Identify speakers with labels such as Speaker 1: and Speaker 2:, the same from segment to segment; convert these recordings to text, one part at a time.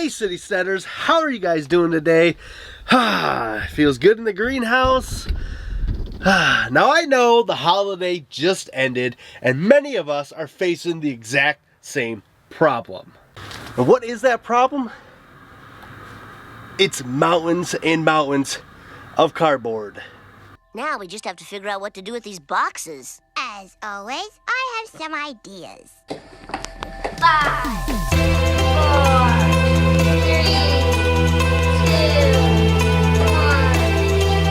Speaker 1: Hey Citysteaders, how are you guys doing today? Feels good in the greenhouse. Now I know the holiday just ended and many of us are facing the exact same problem. And what is that problem? It's mountains and mountains of cardboard.
Speaker 2: Now we just have to figure out what to do with these boxes.
Speaker 3: As always, I have some ideas.
Speaker 4: 5, 4, 3, 2, 1, let's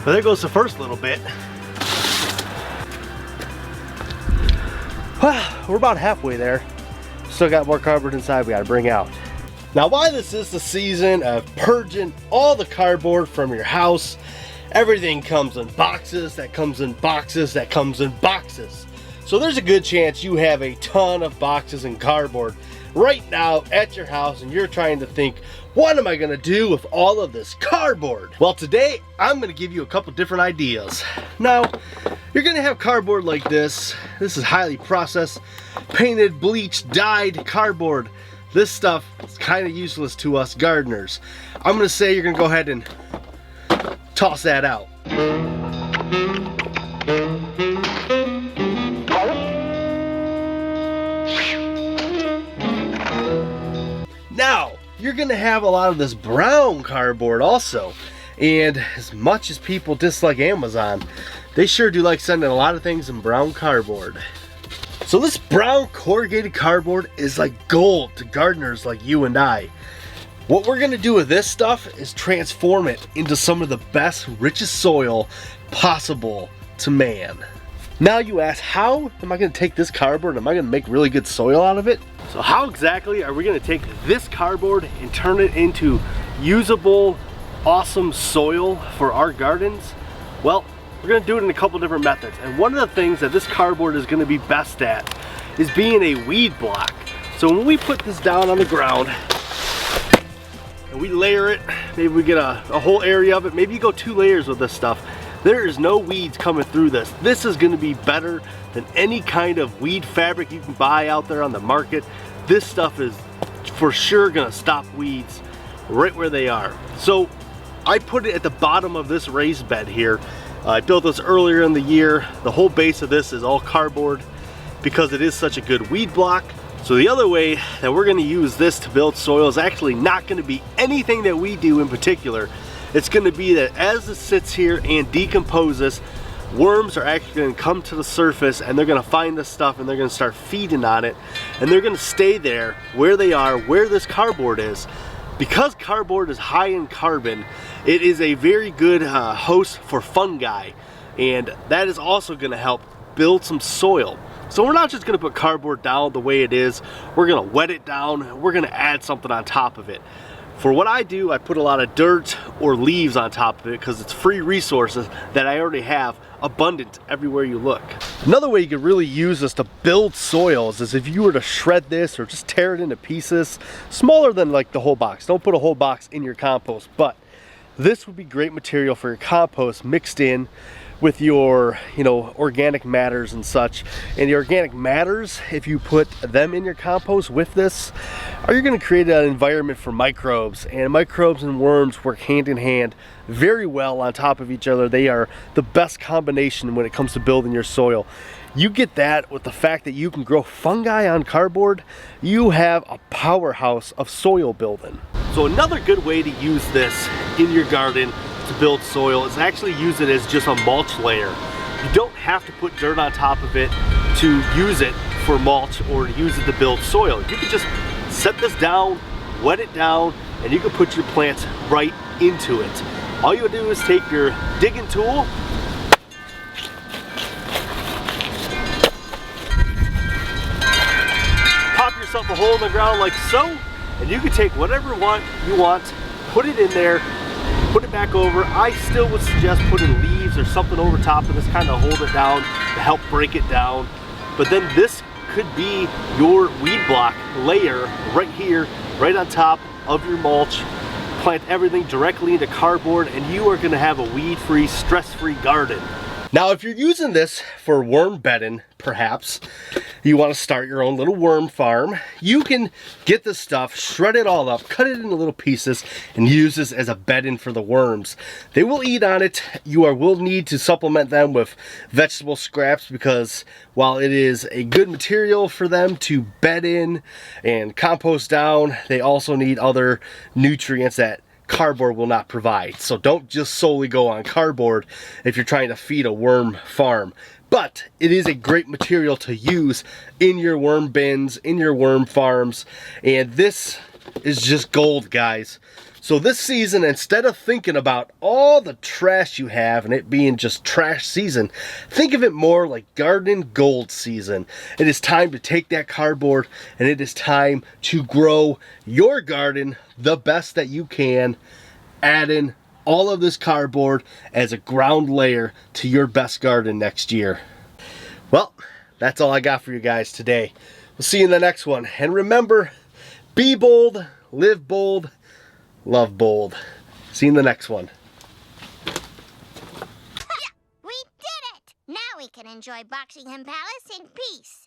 Speaker 1: Well, there goes the first little bit. We're about halfway there. Still got more cardboard inside we gotta bring out. Now, why this is the season of purging all the cardboard from your house, everything comes in boxes, that comes in boxes, that comes in boxes. So there's a good chance you have a ton of boxes and cardboard right now at your house and you're trying to think, what am I gonna do with all of this cardboard? Well, today I'm gonna give you a couple different ideas. Now, you're gonna have cardboard like this. This is highly processed, painted, bleached, dyed cardboard. This stuff is kind of useless to us gardeners. I'm gonna say you're gonna go ahead and toss that out. Now, you're gonna have a lot of this brown cardboard also. And as much as people dislike Amazon, they sure do like sending a lot of things in brown cardboard. So this brown corrugated cardboard is like gold to gardeners like you and I. What we're gonna do with this stuff is transform it into some of the best, richest soil possible to man. Now you ask, how am I gonna take this cardboard and am I gonna make really good soil out of it? So how exactly are we gonna take this cardboard and turn it into usable, awesome soil for our gardens? Well, we're gonna do it in a couple different methods. And one of the things that this cardboard is gonna be best at is being a weed block. So when we put this down on the ground and we layer it, maybe we get a whole area of it, maybe you go 2 layers with this stuff, there is no weeds coming through this. This is gonna be better than any kind of weed fabric you can buy out there on the market. This stuff is for sure gonna stop weeds right where they are. So I put it at the bottom of this raised bed here. I built this earlier in the year. The whole base of this is all cardboard because it is such a good weed block. So the other way that we're gonna use this to build soil is actually not gonna be anything that we do in particular. It's gonna be that as it sits here and decomposes, worms are actually gonna come to the surface and they're gonna find this stuff and they're gonna start feeding on it. And they're gonna stay there where they are, where this cardboard is. Because cardboard is high in carbon, it is a very good host for fungi. And that is also gonna help build some soil. So we're not just gonna put cardboard down the way it is, we're gonna wet it down, we're gonna add something on top of it. For what I do, I put a lot of dirt or leaves on top of it because it's free resources that I already have abundant everywhere you look. Another way you could really use this to build soils is if you were to shred this or just tear it into pieces, smaller than like the whole box. Don't put a whole box in your compost, but this would be great material for your compost mixed in with your, organic matters and such. And the organic matters, if you put them in your compost with this, you're going to create an environment for microbes, and microbes and worms work hand in hand very well on top of each other. They are the best combination when it comes to building your soil. You get that with the fact that you can grow fungi on cardboard, you have a powerhouse of soil building. So another good way to use this in your garden to build soil is actually use it as just a mulch layer. You don't have to put dirt on top of it to use it for mulch or use it to build soil. You can just set this down, wet it down, and you can put your plants right into it. All you do is take your digging tool, pop yourself a hole in the ground like so, and you can take whatever you want, put it in there, put it back over. I still would suggest putting leaves or something over top of this, kind of hold it down to help break it down. But then this could be your weed block layer right here, right on top of your mulch. Plant everything directly into cardboard and you are gonna have a weed-free, stress-free garden. Now, if you're using this for worm bedding, perhaps you want to start your own little worm farm, you can get this stuff, shred it all up, cut it into little pieces, and use this as a bedding for the worms. They will eat on it. You will need to supplement them with vegetable scraps because while it is a good material for them to bed in and compost down, they also need other nutrients that cardboard will not provide. So don't just solely go on cardboard if you're trying to feed a worm farm. But it is a great material to use in your worm bins, in your worm farms, and this is just gold, guys. So this season, instead of thinking about all the trash you have and it being just trash season, think of it more like garden gold season. It is time to take that cardboard and it is time to grow your garden the best that you can, add in all of this cardboard as a ground layer to your best garden next year. Well, that's all I got for you guys today. We'll see you in the next one. And remember, be bold, live bold, love bold. See you in the next one.
Speaker 3: We did it! Now we can enjoy Boxingham Palace in peace.